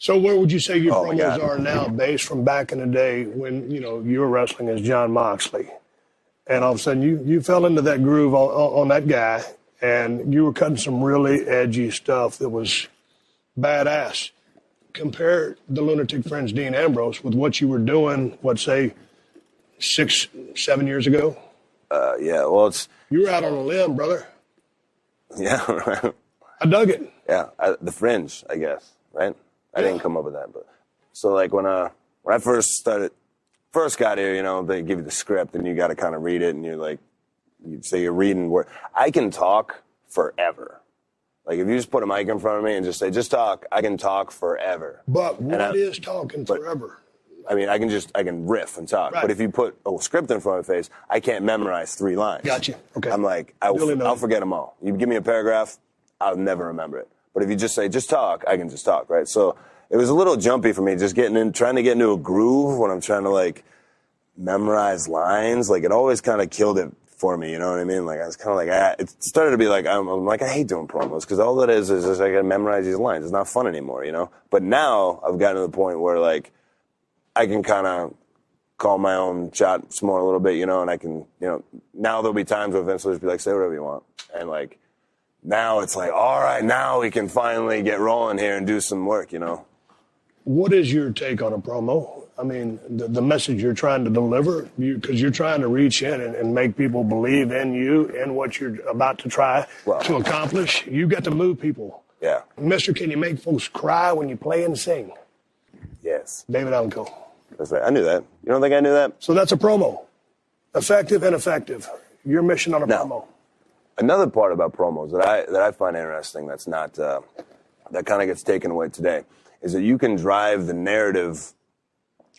So where would you say your Oh, my promos God. are now based from back in the day when, you were wrestling as John Moxley? And all of a sudden you fell into that groove on that guy, and you were cutting some really edgy stuff that was badass. Compare the Lunatic Fringe Dean Ambrose with what you were doing, say, 6, 7 years ago. Yeah, well, You were out on a limb, brother. yeah, I dug it. yeah, the Fringe, I guess, right? I didn't come up with that, but so like when I first got here, they give you the script and you got to kind of read it, and you'd say you're reading where I can talk forever. Like if you just put a mic in front of me and just say, just talk, I can talk forever. But what is talking forever? I mean, I can riff and talk. Right. But if you put a script in front of my face, I can't memorize 3 lines. Gotcha. Okay. I'm like, I'll forget them all. You give me a paragraph, I'll never remember it. But if you just say, just talk, I can just talk, right? So it was a little jumpy for me, just trying to get into a groove when I'm trying to memorize lines. Like it always kind of killed it for me, you know what I mean? Like I was kind of like, it started to be like, I'm like, I hate doing promos because all that is just I got to memorize these lines. It's not fun anymore, But now I've gotten to the point where I can kind of call my own shots more a little bit, and I can, now there'll be times where Vince will just be like, say whatever you want. And now it's like, all right, now we can finally get rolling here and do some work, What is your take on a promo? I mean, the message you're trying to deliver, because you're trying to reach in and make people believe in you and what you're about to try to accomplish. You got to move people. Yeah. Mister, can you make folks cry when you play and sing? Yes. David Allen Coe. That's right. I knew that. You don't think I knew that? So that's a promo. Effective and effective. Your mission on a promo. Another part about promos that I find interesting that's not that kind of gets taken away today is that you can drive the narrative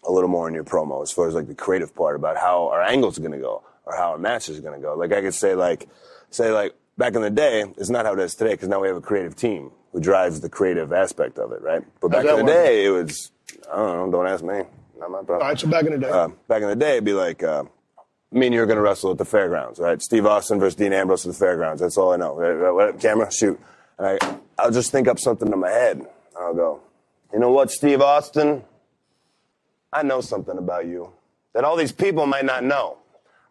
a little more in your promo as far as the creative part about how our angles are going to go or how our match is going to go. Like I could say back in the day, it's not how it is today because now we have a creative team who drives the creative aspect of it, right? But back in the day, it was, I don't know, don't ask me. Not my problem. All right, so back in the day. Back in the day, it'd be like, me and you are going to wrestle at the fairgrounds, right? Steve Austin versus Dean Ambrose at the fairgrounds. That's all I know. Camera, shoot. And I'll just think up something in my head. I'll go, you know what, Steve Austin? I know something about you that all these people might not know.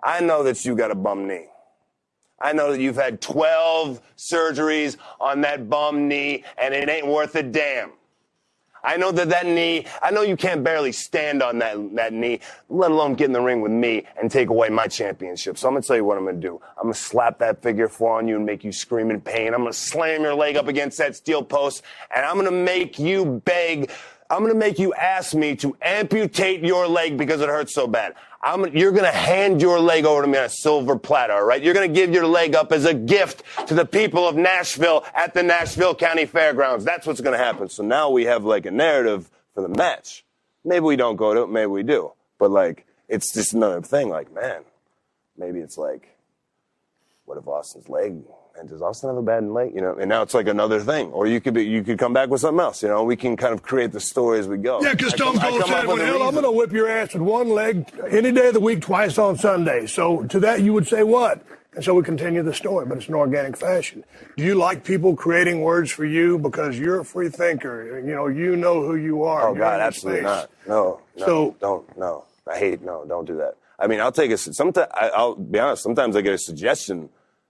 I know that you got a bum knee. I know that you've had 12 surgeries on that bum knee, and it ain't worth a damn. I know that knee, I know you can't barely stand on that knee, let alone get in the ring with me and take away my championship. So I'm going to tell you what I'm going to do. I'm going to slap that figure 4 on you and make you scream in pain. I'm going to slam your leg up against that steel post, and I'm going to make you beg. I'm going to make you ask me to amputate your leg because it hurts so bad. You're going to hand your leg over to me on a silver platter, all right? You're going to give your leg up as a gift to the people of Nashville at the Nashville County Fairgrounds. That's what's going to happen. So now we have a narrative for the match. Maybe we don't go to it, maybe we do. But it's just another thing. Man, maybe it's what if Austin's leg? And does Austin have a bad leg? And now it's another thing. Or you could come back with something else. We can kind of create the story as we go. Yeah, because Stone Cold said, well, hell, I'm going to whip your ass with one leg any day of the week, twice on Sunday. So to that you would say what? And so we continue the story, but it's an organic fashion. Do you like people creating words for you because you're a free thinker? You know who you are. Oh, God, absolutely not. No, don't do that. I mean, I'll take I'll be honest, sometimes I get a suggestion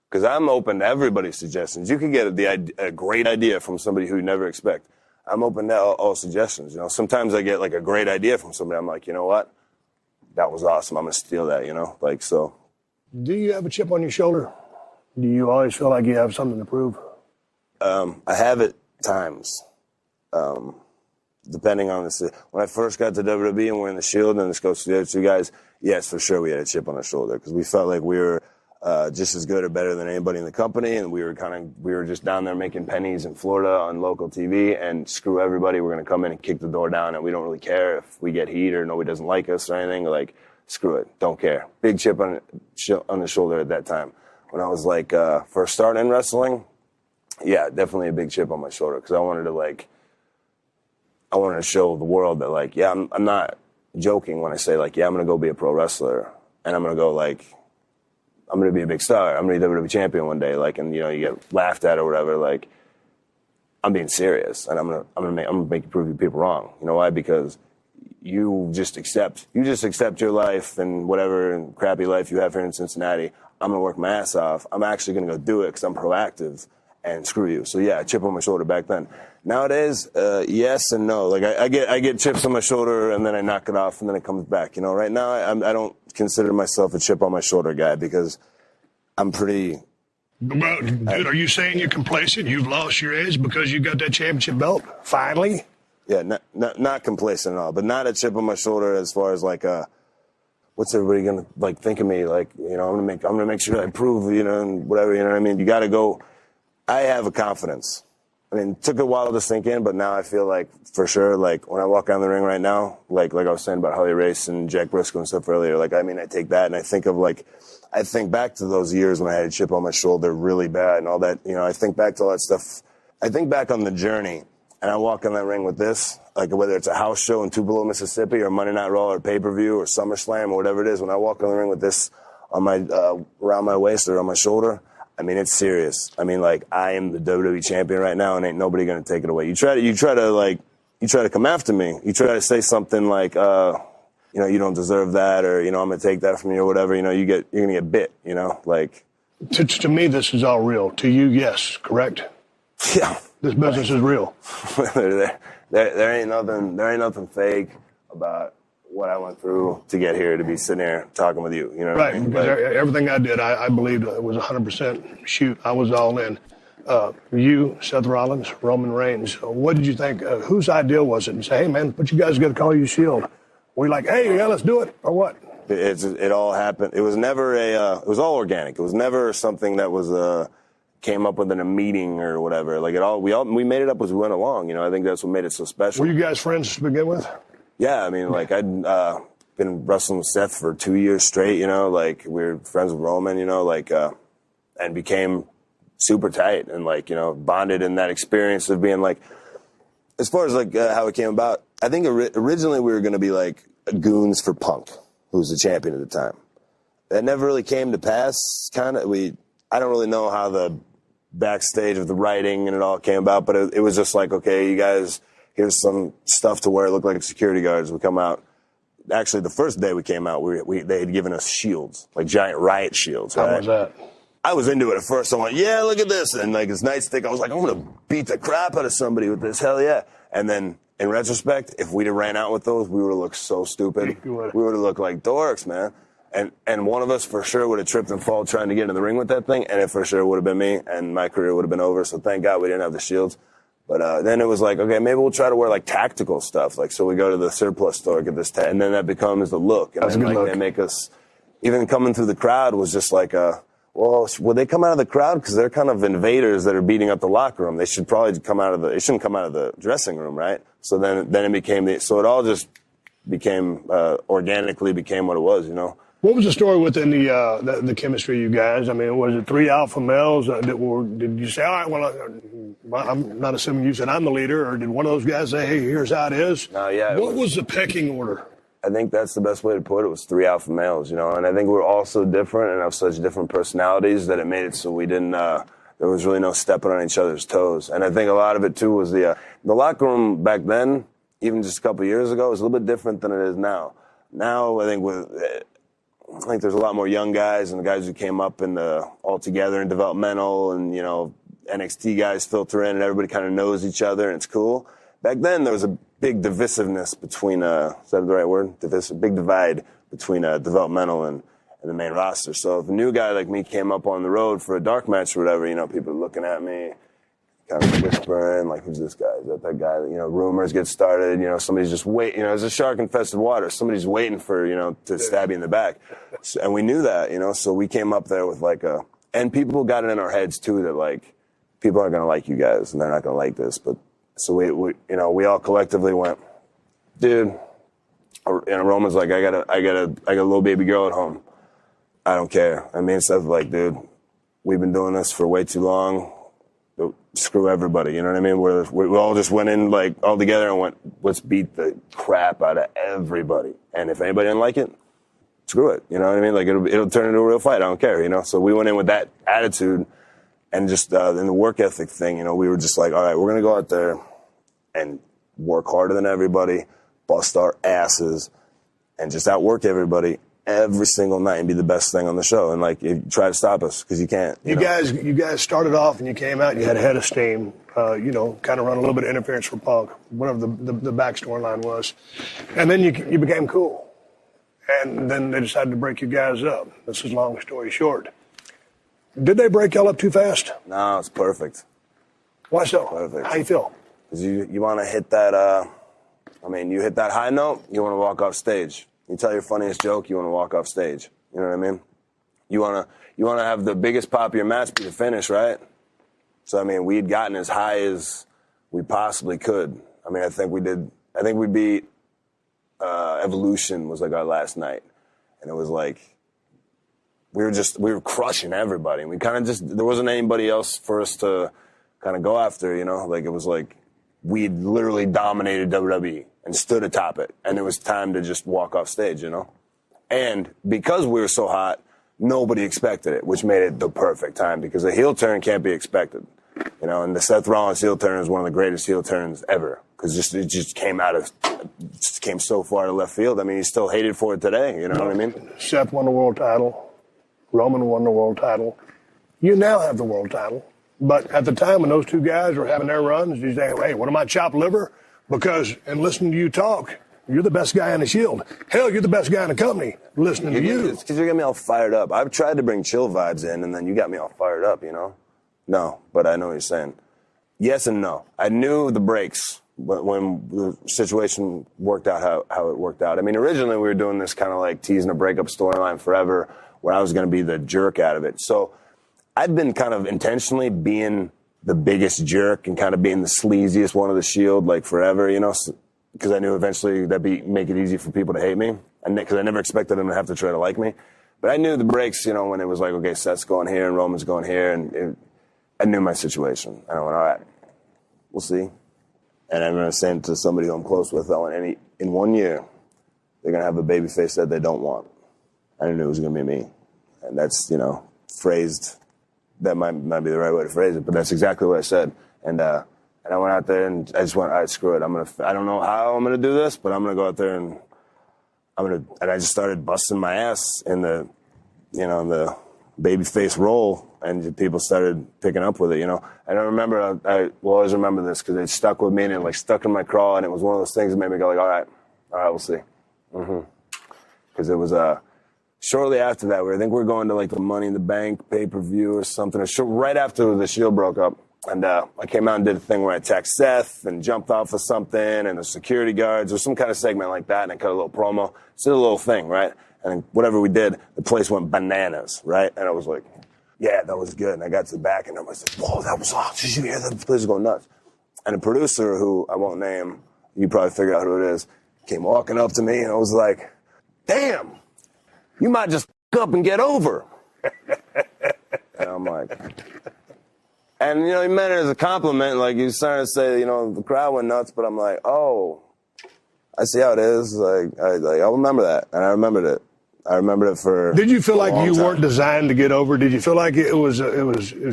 because I'm open to everybody's suggestions. You can get a great idea from somebody who you never expect. I'm open to all suggestions. Sometimes I get a great idea from somebody. I'm like, you know what? That was awesome. I'm going to steal that, so. Do you have a chip on your shoulder? Do you always feel like you have something to prove? I have at times, depending on when I first got to WWE and we're in the Shield and this goes to the other 2 guys, yes, for sure we had a chip on our shoulder because we felt like we were just as good or better than anybody in the company, and we were just down there making pennies in Florida on local TV, and screw everybody, we're going to come in and kick the door down, and we don't really care if we get heat or nobody doesn't like us or anything, screw it, don't care. Big chip on the shoulder at that time. When I was first starting in wrestling, yeah, definitely a big chip on my shoulder, because I wanted to show the world that yeah, I'm not joking when I say yeah, I'm going to go be a pro wrestler, and I'm going to go I'm going to be a big star. I'm going to be WWE champion one day, and you get laughed at or whatever. I'm being serious, and I'm gonna make you prove you people wrong. You know why? Because you just accept your life and whatever crappy life you have here in Cincinnati. I'm gonna work my ass off. I'm actually gonna go do it because I'm proactive. And screw you. So yeah, chip on my shoulder back then. Nowadays, yes and no. Like I get chips on my shoulder and then I knock it off and then it comes back. You know, right now I don't consider myself a chip on my shoulder guy because I'm pretty. Well, dude, are you saying you're complacent? You've lost your edge because you got that championship belt finally? Yeah, not complacent at all, but not a chip on my shoulder as far as like what's everybody gonna like think of me? Like, you know, I'm gonna make sure I prove, you know, and whatever. You know what I mean? You got to go. I have a confidence. I mean, it took a while to sink in, but now I feel like, for sure, like, when I walk down the ring right now, like I was saying about Harley Race and Jack Briscoe and stuff earlier, like, I mean, I take that and I think back to those years when I had a chip on my shoulder really bad and all that, you know, I think back to all that stuff. I think back on the journey, and I walk in that ring with this, like, whether it's a house show in Tupelo, Mississippi, or Monday Night Raw, or pay-per-view, or SummerSlam, or whatever it is, when I walk in the ring with this on my, around my waist or on my shoulder, I mean, it's serious. I mean, like, I am the WWE champion right now, and ain't nobody gonna take it away. You try to come after me. You try to say something like, you know, you don't deserve that, or, you know, I'm gonna take that from you, or whatever. You know, you're gonna get bit. You know, like. To me, this is all real. To you, yes, correct. Yeah. This business is real. there ain't nothing fake about what I went through to get here, to be sitting here talking with you. You know what right, I mean? because Like, everything I did, I believed it was 100% shoot. I was all in. You, Seth Rollins, Roman Reigns, what did you think? Whose idea was it? And say, hey, man, but you guys got to call you Shield. Were you like, hey, yeah, let's do it, or what? It all happened. It was never it was all organic. It was never something that was came up with in a meeting or whatever. Like, we made it up as we went along. You know, I think that's what made it so special. Were you guys friends to begin with? Yeah, I mean, like, I'd been wrestling with Seth for 2 years straight, you know, like, we were friends with Roman, you know, like, and became super tight and, like, you know, bonded in that experience of being, like, as far as, like, how it came about, I think originally we were going to be, like, goons for Punk, who was the champion at the time. That never really came to pass, kind of. I don't really know how the backstage of the writing and it all came about, but it was just like, okay, you guys, here's some stuff to wear, look like security guards. We come out. Actually, the first day we came out, they had given us shields, like giant riot shields. Right? How was that? I was into it at first. I went, yeah, look at this. And like this nightstick, I was like, I'm going to beat the crap out of somebody with this. Hell yeah. And then in retrospect, if we'd have ran out with those, we would have looked so stupid. We would have looked like dorks, man. And one of us for sure would have tripped and fallen trying to get in the ring with that thing. And it for sure would have been me. And my career would have been over. So thank God we didn't have the shields. But then it was like, okay, maybe we'll try to wear like tactical stuff. Like, so we go to the surplus store, get this, and then that becomes the look. And That's then a good like look. they make us, even coming through the crowd was just like, well, would they come out of the crowd? Because they're kind of invaders that are beating up the locker room. They should probably they shouldn't come out of the dressing room, right? So then it became so it all just became, organically became what it was, you know? What was the story within the chemistry, you guys? I mean, was it three alpha males did you say, all right, well, I'm not assuming you said I'm the leader, or did one of those guys say, hey, here's how it is? No, yeah. What was the pecking order? I think that's the best way to put it, was three alpha males, you know, and I think we're all so different and have such different personalities that it made it so we didn't, there was really no stepping on each other's toes. And I think a lot of it too was the locker room back then, even just a couple of years ago, was a little bit different than it is now. Now, I think there's a lot more young guys and the guys who came up in the all together and developmental and, you know, NXT guys filter in and everybody kind of knows each other and it's cool. Back then there was a big divisiveness between, is that the right word? Big divide between developmental and the main roster. So if a new guy like me came up on the road for a dark match or whatever, you know, people are looking at me, kind of whispering, like, who's this guy? Is that guy? You know, rumors get started. You know, somebody's just waiting. You know, it's a shark-infested water. Somebody's waiting for, you know, to stab you in the back. And we knew that, you know, so we came up there with like and people got it in our heads too that like, people aren't going to like you guys and they're not going to like this. But so we, you know, we all collectively went, dude, and Roman's like, I got a little baby girl at home. I don't care. I mean, Seth's like, dude, we've been doing this for way too long. Screw everybody, you know what I mean? We all just went in like all together and went, let's beat the crap out of everybody. And if anybody didn't like it, screw it, you know what I mean? Like it'll turn into a real fight. I don't care, you know? So we went in with that attitude, And just in the work ethic thing, you know, we were just like, all right, we're going to go out there and work harder than everybody, bust our asses, and just outwork everybody every single night and be the best thing on the show. And like, you try to stop us because you can't. You guys started off and you came out. You had a head of steam. You know, kind of run a little bit of interference for Punk, whatever the back storyline was, and then you became cool. And then they decided to break you guys up. This is long story short. Did they break y'all up too fast? No, it's perfect. Why so? Perfect. How you feel? Because you want to hit that, you hit that high note, you want to walk off stage. You tell your funniest joke, you want to walk off stage. You know what I mean? You want to have the biggest pop of your match be the finish, right? So, I mean, we had gotten as high as we possibly could. I mean, I think we beat Evolution was like our last night. And it was like, we were crushing everybody. And we kind of there wasn't anybody else for us to kind of go after, you know? Like, it was like, we literally dominated WWE and stood atop it. And it was time to just walk off stage, you know? And because we were so hot, nobody expected it, which made it the perfect time because a heel turn can't be expected. You know, and the Seth Rollins heel turn is one of the greatest heel turns ever because it just came so far to left field. I mean, he's still hated for it today. You know what I mean? Seth won the world title. Roman won the world title. You now have the world title. But at the time when those two guys were having their runs, you say, hey, what am I, chopped liver? Because in listening to you talk, you're the best guy in the Shield. Hell, you're the best guy in the company listening to you. It's because you got me all fired up. I've tried to bring chill vibes in, and then you got me all fired up, you know? No, but I know what you're saying. Yes and no. I knew the breaks when the situation worked out how it worked out. I mean, originally we were doing this kind of like teasing a breakup storyline forever where I was going to be the jerk out of it. So I'd been kind of intentionally being the biggest jerk and kind of being the sleaziest one of the Shield like forever, you know, because I knew eventually that'd make it easy for people to hate me, because I never expected them to have to try to like me. But I knew the breaks, you know, when it was like, okay, Seth's going here and Roman's going here, and I knew my situation. And I went, all right, we'll see. And I remember saying to somebody who I'm close with, in 1 year, they're going to have a baby face that they don't want. I knew it was going to be me. And that's, you know, phrased, that might be the right way to phrase it, but that's exactly what I said. And I went out there and I just went, all right, screw it. I don't know how I'm going to do this, but I'm going to go out there and I just started busting my ass in the baby face role, and people started picking up with it, you know. And I remember, I will always remember this because it stuck with me and it like stuck in my craw, and it was one of those things that made me go like, all right, we'll see. Because it was, shortly after that, I think we were going to like the Money in the Bank pay-per-view or something, right after the Shield broke up. And I came out and did a thing where I attacked Seth and jumped off of something and the security guards or some kind of segment like that, and I cut a little promo. Just did a little thing, right? And whatever we did, the place went bananas, right? And I was like, yeah, that was good. And I got to the back and I was like, whoa, that was awesome. Did you hear that? The place was going nuts. And the producer, who I won't name, you probably figure out who it is, came walking up to me and I was like, damn, you might just up and get over. And I'm like, and, you know, he meant it as a compliment. Like, he was starting to say, you know, the crowd went nuts, but I'm like, oh, I see how it is. I'll remember that. And I remembered it. I remembered it for. Did you feel like you time. weren't designed to get over? Did you feel like it was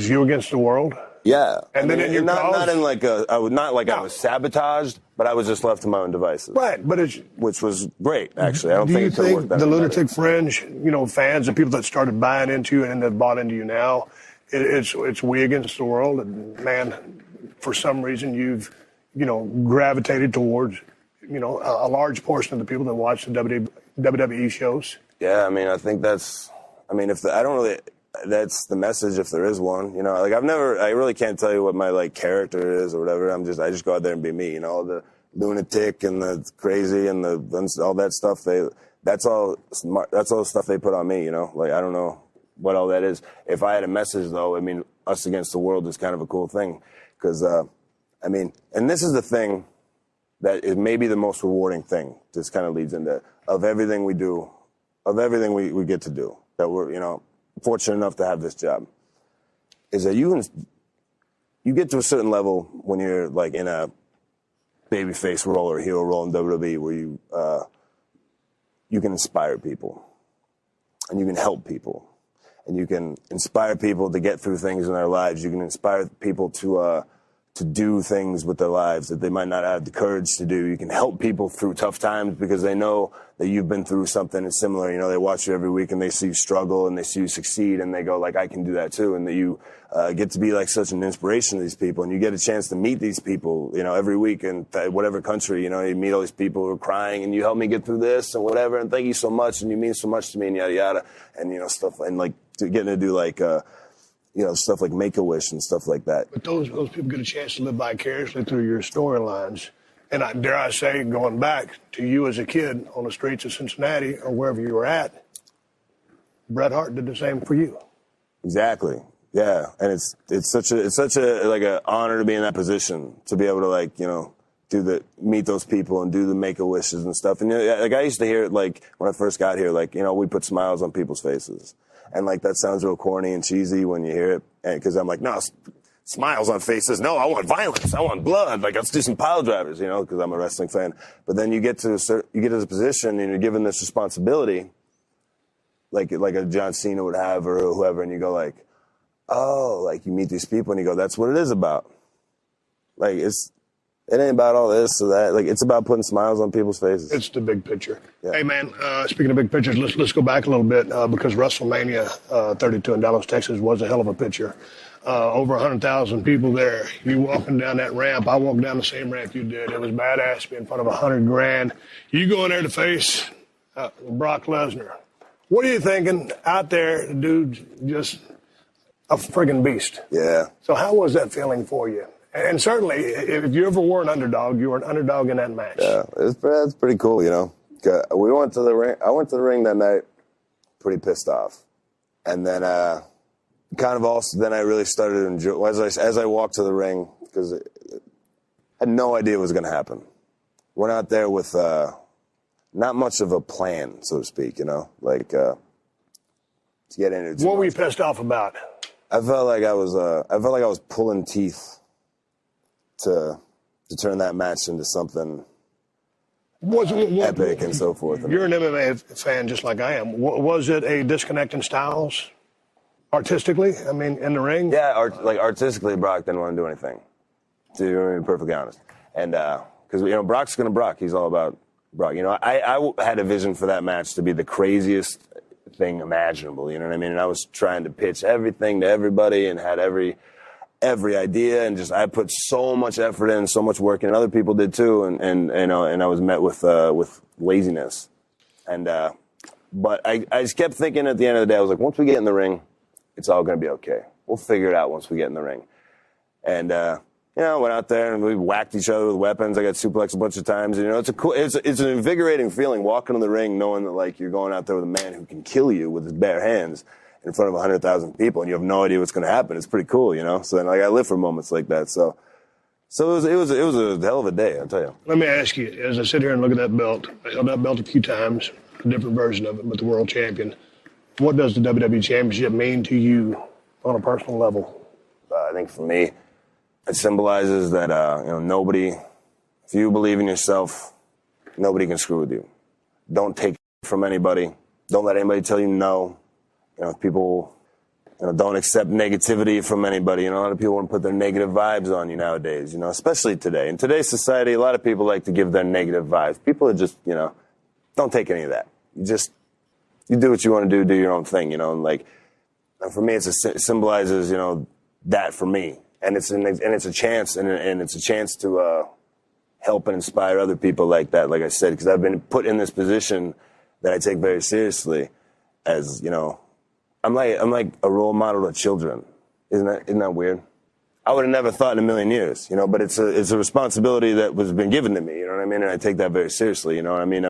you against the world? Yeah. And then in your not in like I was sabotaged, but I was just left to my own devices. Right, but which was great, actually. I don't do think you it could have worked think better. the Lunatic Fringe, you know, fans and people that started buying into you and that bought into you now, it's we against the world, and man, for some reason you've, you know, gravitated towards, you know, a large portion of the people that watch the WWE shows. Yeah, I mean, I think that's the message if there is one, you know. Like I really can't tell you what my like character is or whatever. I just go out there and be me, you know, the lunatic and the crazy and all that stuff. That's all stuff they put on me, you know. Like I don't know what all that is. If I had a message though, I mean, us against the world is kind of a cool thing because I mean, and this is the thing that is maybe the most rewarding thing. This kind of leads into of everything we do, of everything we get to do that we're, you know, fortunate enough to have this job, is that you get to a certain level when you're like in a babyface role or hero role in WWE where you can inspire people and you can help people and you can inspire people to get through things in their lives. You can inspire people to do things with their lives that they might not have the courage to do. You can help people through tough times because they know that you've been through something similar. You know, they watch you every week and they see you struggle and they see you succeed and they go like, I can do that too. And that you get to be like such an inspiration to these people, and you get a chance to meet these people, you know, every week in whatever country. You know, you meet all these people who are crying and you help me get through this and whatever, and thank you so much and you mean so much to me and yada yada, and you know, stuff, and like getting to do like you know, stuff like Make-A-Wish and stuff like that. But those people get a chance to live vicariously through your storylines. And dare I say, going back to you as a kid on the streets of Cincinnati or wherever you were at, Bret Hart did the same for you. Exactly. Yeah. And it's such a like an honor to be in that position, to be able to, like, you know, meet those people and do the Make-A-Wishes and stuff. And you know, like I used to hear it, like when I first got here, like, you know, we put smiles on people's faces. And like that sounds real corny and cheesy when you hear it, because I'm like, no, smiles on faces. No, I want violence. I want blood. Like, let's do some pile drivers, you know, because I'm a wrestling fan. But then you get to this position and you're given this responsibility, like a John Cena would have or whoever, and you go like, oh, like you meet these people and you go, that's what it is about. Like it ain't about all this or that. Like, it's about putting smiles on people's faces. It's the big picture. Yeah. Hey, man, speaking of big pictures, let's go back a little bit because WrestleMania 32 in Dallas, Texas was a hell of a picture. Over 100,000 people there. You walking down that ramp. I walked down the same ramp you did. It was badass to be in front of 100 grand. You go in there to face Brock Lesnar. What are you thinking out there? The dude's just a friggin' beast. Yeah. So how was that feeling for you? And certainly, if you ever were an underdog, you were an underdog in that match. Yeah, it's pretty cool, you know. We went to the ring. I went to the ring that night pretty pissed off. And then kind of also, then I really started to enjoy, as I walked to the ring, because I had no idea what was going to happen. Went out there with not much of a plan, so to speak, you know, like to get into it. What were you pissed off about? I felt like I was pulling teeth to turn that match into something epic and so forth. You're an MMA fan just like I am. Was it a disconnect in styles artistically? I mean, in the ring? Yeah, artistically, Brock didn't want to do anything, to be perfectly honest. And because, you know, Brock's going to Brock. He's all about Brock. You know, I had a vision for that match to be the craziest thing imaginable, you know what I mean? And I was trying to pitch everything to everybody and had every idea, and just I put so much effort in, so much work in, and other people did too, and you know, and I was met with laziness, and but I just kept thinking at the end of the day, I was like, once we get in the ring, it's all going to be okay. We'll figure it out once we get in the ring, and you know, went out there and we whacked each other with weapons. I got suplexed a bunch of times, and you know, it's an invigorating feeling walking in the ring, knowing that like you're going out there with a man who can kill you with his bare hands in front of 100,000 people, and you have no idea what's going to happen. It's pretty cool, you know. So then, like, I live for moments like that. So it was a hell of a day, I'll tell you. Let me ask you, as I sit here and look at that belt, I held that belt a few times, a different version of it, but the world champion. What does the WWE Championship mean to you on a personal level? I think for me, it symbolizes that you know, nobody, if you believe in yourself, nobody can screw with you. Don't take from anybody. Don't let anybody tell you no. You know, people, you know, don't accept negativity from anybody. You know, a lot of people want to put their negative vibes on you nowadays, you know, especially today. In today's society, a lot of people like to give their negative vibes. People are just, you know, don't take any of that. You do what you want to do your own thing, you know, and like, and for me, it symbolizes, you know, that for me. And it's a chance, and it's a chance to help and inspire other people like that, like I said, because I've been put in this position that I take very seriously as, you know, I'm like a role model to children. Isn't that weird? I would have never thought in a million years, you know, but it's a responsibility that was been given to me, you know what I mean? And I take that very seriously, you know what I mean?